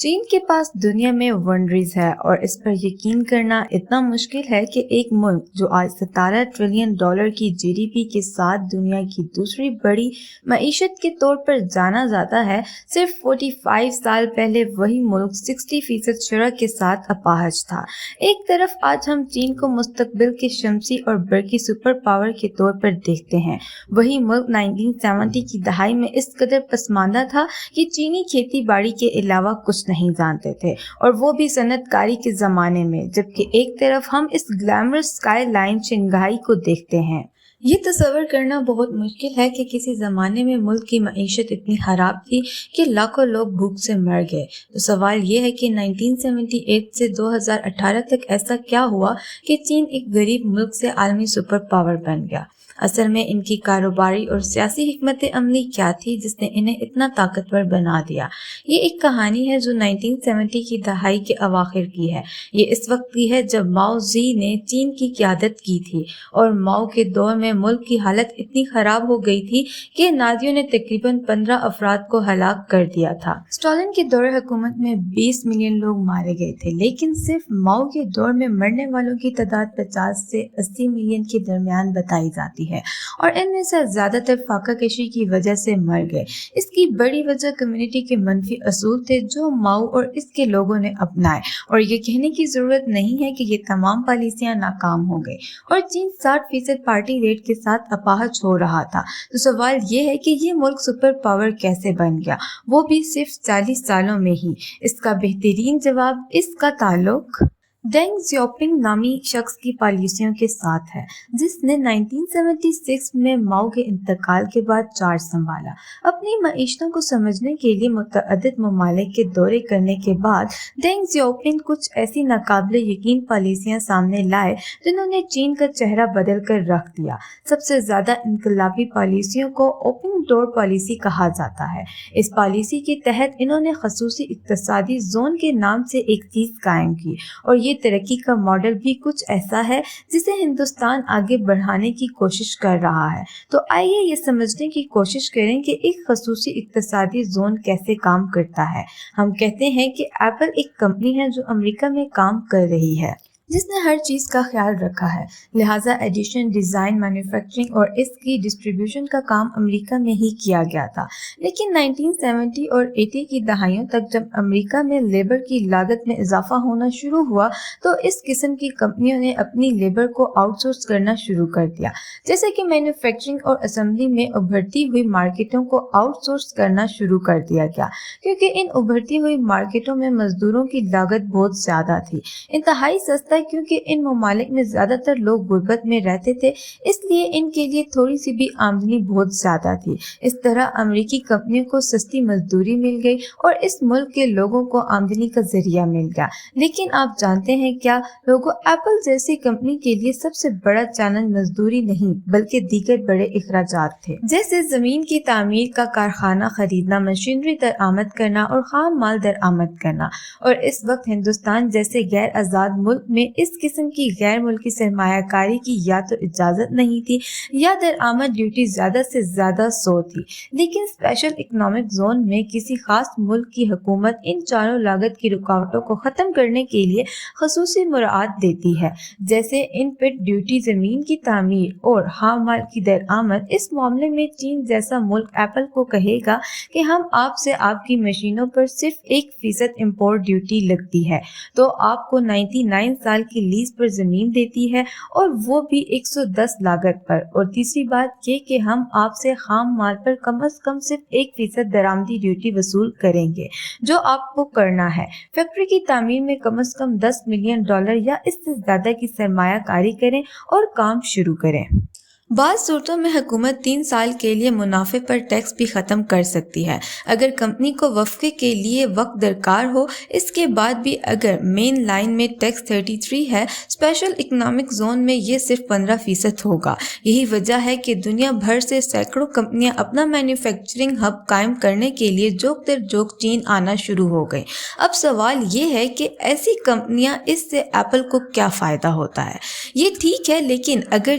چین کے پاس دنیا میں ونڈریز ہے اور اس پر یقین کرنا اتنا مشکل ہے کہ ایک ملک جو آج $17 ٹریلین کی GDP کے ساتھ دنیا کی دوسری بڑی معیشت کے طور پر جانا جاتا ہے، صرف 45 سال پہلے وہی ملک 60% شرح کے ساتھ اپاہج تھا۔ ایک طرف آج ہم چین کو مستقبل کے شمسی اور برقی سپر پاور کے طور پر دیکھتے ہیں، وہی ملک 1970 کی دہائی میں اس قدر پسماندہ تھا کہ چینی کھیتی باڑی کے علاوہ کچھ نہیں جانتے تھے، اور وہ بھی صنعت کاری کے زمانے میں، جبکہ ایک طرف ہم اس گلیمرس اسکائی لائن شنگھائی کو دیکھتے ہیں۔ یہ تصور کرنا بہت مشکل ہے کہ کسی زمانے میں ملک کی معیشت اتنی خراب تھی کہ لاکھوں لوگ بھوک سے مر گئے۔ تو سوال یہ ہے کہ 1978 سے 2018 تک ایسا کیا ہوا کہ چین ایک غریب ملک سے عالمی سپر پاور بن گیا؟ اصل میں ان کی کاروباری اور سیاسی حکمت عملی کیا تھی جس نے انہیں اتنا طاقتور بنا دیا؟ یہ ایک کہانی ہے جو 1970 کی دہائی کے اواخر کی ہے۔ یہ اس وقت کی ہے جب ماؤ زی نے چین کی قیادت کی تھی، اور ماؤ کے دور میں ملک کی حالت اتنی خراب ہو گئی تھی کہ نازیوں نے تقریباً 15 افراد کو ہلاک کر دیا تھا۔ اسٹالن کے دور حکومت میں 20 ملین لوگ مارے گئے تھے، لیکن صرف ماؤ کے دور میں مرنے والوں کی تعداد 50 سے 80 ملین کے درمیان بتائی جاتی ہے، اور ان میں سے زیادہ تر فاقہ کشی کی وجہ سے مر گئے۔ اس کی بڑی وجہ کمیونٹی کے منفی اصول تھے جو ماؤ اور اس کے لوگوں نے اپنائے، اور یہ کہنے کی ضرورت نہیں ہے کہ یہ تمام پالیسیاں ناکام ہو گئی، اور چین 60% پارٹی ریٹ کے ساتھ اپاہج ہو رہا تھا۔ تو سوال یہ ہے کہ یہ ملک سپر پاور کیسے بن گیا، وہ بھی صرف 40 سالوں میں ہی؟ اس کا بہترین جواب اس کا تعلق ڈینگ زیاؤپنگ نامی شخص کی پالیسیوں کے ساتھ ہے، جس نے 1976 میں ماؤ کے انتقال کے بعد چارج سنبھالا۔ اپنی معیشتوں کو سمجھنے کے لیے متعدد ممالک کے دورے کرنے کے بعد ڈینگ زیاؤپنگ کچھ ایسی ناقابل یقین پالیسیاں سامنے لائے جنہوں نے چین کا چہرہ بدل کر رکھ دیا۔ سب سے زیادہ انقلابی پالیسیوں کو اوپن ڈور پالیسی کہا جاتا ہے۔ اس پالیسی کے تحت انہوں نے خصوصی اقتصادی زون کے نام سے ایک چیز قائم کی، اور یہ ترقی کا ماڈل بھی کچھ ایسا ہے جسے ہندوستان آگے بڑھانے کی کوشش کر رہا ہے۔ تو آئیے یہ سمجھنے کی کوشش کریں کہ ایک خصوصی اقتصادی زون کیسے کام کرتا ہے۔ ہم کہتے ہیں کہ ایپل ایک کمپنی ہے جو امریکہ میں کام کر رہی ہے، جس نے ہر چیز کا خیال رکھا ہے، لہٰذا ایڈیشن، ڈیزائن، مینوفیکچرنگ اور اس کی ڈسٹریبیوشن کا کام امریکہ میں ہی کیا گیا تھا۔ لیکن 1970 اور 80 کی دہائیوں تک جب امریکہ میں لیبر کی لاگت میں اضافہ ہونا شروع ہوا تو اس قسم کی کمپنیوں نے اپنی لیبر کو آؤٹ سورس کرنا شروع کر دیا، جیسے کہ مینوفیکچرنگ اور اسمبلی میں ابھرتی ہوئی مارکیٹوں کو آؤٹ سورس کرنا شروع کر دیا گیا، کیونکہ ان ابھرتی ہوئی مارکیٹوں میں مزدوروں کی لاگت بہت زیادہ تھی۔ انتہائی سستا کیونکہ ان ممالک میں زیادہ تر لوگ غربت میں رہتے تھے، اس لیے ان کے لیے تھوڑی سی بھی آمدنی بہت زیادہ تھی۔ اس طرح امریکی کمپنیوں کو سستی مزدوری مل گئی اور اس ملک کے لوگوں کو آمدنی کا ذریعہ مل گیا۔ لیکن آپ جانتے ہیں کیا لوگوں، ایپل جیسی کمپنی کے لیے سب سے بڑا چیلنج مزدوری نہیں بلکہ دیگر بڑے اخراجات تھے، جیسے زمین کی تعمیر کا کارخانہ خریدنا، مشینری درآمد کرنا اور خام مال درآمد کرنا۔ اور اس وقت ہندوستان جیسے غیر آزاد ملک میں اس قسم کی غیر ملکی سرمایہ کاری کی یا تو اجازت نہیں تھی یا درآمد ڈیوٹی زیادہ سے زیادہ 100 تھی۔ لیکن اسپیشل اکنامک زون میں کسی خاص ملک کی حکومت ان چاروں لاگت کی رکاوٹوں کو ختم کرنے کے لیے خصوصی مراعات دیتی ہے، جیسے ان پٹ ڈیوٹی، زمین کی تعمیر اور خام مال کی درآمد۔ اس معاملے میں چین جیسا ملک ایپل کو کہے گا کہ ہم آپ سے آپ کی مشینوں پر صرف 1% امپورٹ ڈیوٹی لگتی ہے، تو آپ کو 99 سال کی لیز پر زمین دیتی ہے، اور وہ بھی 110 لاگت پر۔ اور تیسری بات یہ کہ ہم آپ سے خام مال پر کم از کم صرف 1% درآمدی ڈیوٹی وصول کریں گے، جو آپ کو کرنا ہے فیکٹری کی تعمیر میں کم از کم $10 ملین یا اس سے زیادہ کی سرمایہ کاری کریں اور کام شروع کریں۔ بعض صورتوں میں حکومت 3 سال کے لیے منافع پر ٹیکس بھی ختم کر سکتی ہے اگر کمپنی کو وقفے کے لیے وقت درکار ہو۔ اس کے بعد بھی اگر مین لائن میں ٹیکس 33 ہے، اسپیشل اکنامک زون میں یہ صرف 15% ہوگا۔ یہی وجہ ہے کہ دنیا بھر سے سینکڑوں کمپنیاں اپنا مینوفیکچرنگ ہب قائم کرنے کے لیے جوک در جوک چین آنا شروع ہو گئیں۔ اب سوال یہ ہے کہ ایسی کمپنیاں، اس سے ایپل کو کیا فائدہ ہوتا ہے؟ یہ ٹھیک ہے، لیکن اگر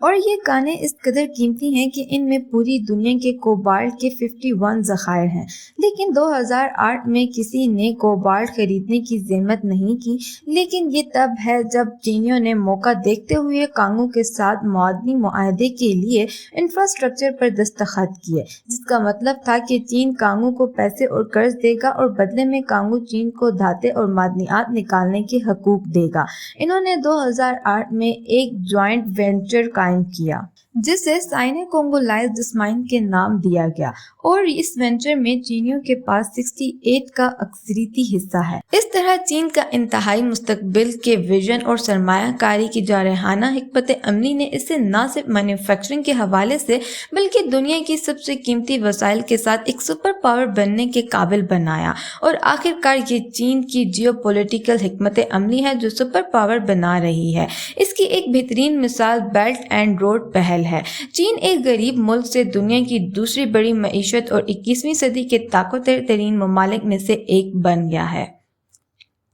اور یہ کانیں اس قدر قیمتی ہیں کہ ان میں پوری دنیا کے کوبالٹ کے 51 ذخائر ہیں، لیکن 2008 میں کسی نے کوبالٹ خریدنے کی ذمت نہیں کی۔ لیکن یہ تب ہے جب چینیوں نے موقع دیکھتے ہوئے کانگو کے ساتھ معدنی معاہدے کے لیے انفراسٹرکچر پر دستخط کیے، جس کا مطلب تھا کہ چین کانگو کو پیسے اور قرض دے گا اور بدلے میں کانگو چین کو دھاتیں اور معدنیات نکالنے کے حقوق دے گا۔ انہوں نے 2008 میں ایک جوائنٹ وینچر قائم کیا جسے سائنے کونگولیز مائن کے نام دیا گیا، اور اس وینچر میں چینیوں کے پاس 68 کا اکثریتی حصہ ہے۔ اس طرح چین کا انتہائی مستقبل کے ویژن اور سرمایہ کاری کی جارحانہ حکمت عملی نے اسے نہ صرف مینوفیکچرنگ کے حوالے سے بلکہ دنیا کی سب سے قیمتی وسائل کے ساتھ ایک سپر پاور بننے کے قابل بنایا، اور آخرکار یہ چین کی جیو پولیٹیکل حکمت عملی ہے جو سپر پاور بنا رہی ہے۔ اس کی ایک بہترین مثال بیلٹ اینڈ روڈ پہل ہے۔ چین ایک غریب ملک سے دنیا کی دوسری بڑی معیشت اور 21ویں صدی کے طاقتور ترین ممالک میں سے ایک بن گیا ہے۔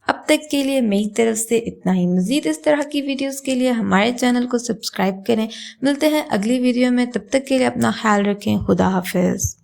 اب تک کے لیے میری طرف سے اتنا ہی۔ مزید اس طرح کی ویڈیوز کے لیے ہمارے چینل کو سبسکرائب کریں۔ ملتے ہیں اگلی ویڈیو میں، تب تک کے لیے اپنا خیال رکھیں۔ خدا حافظ۔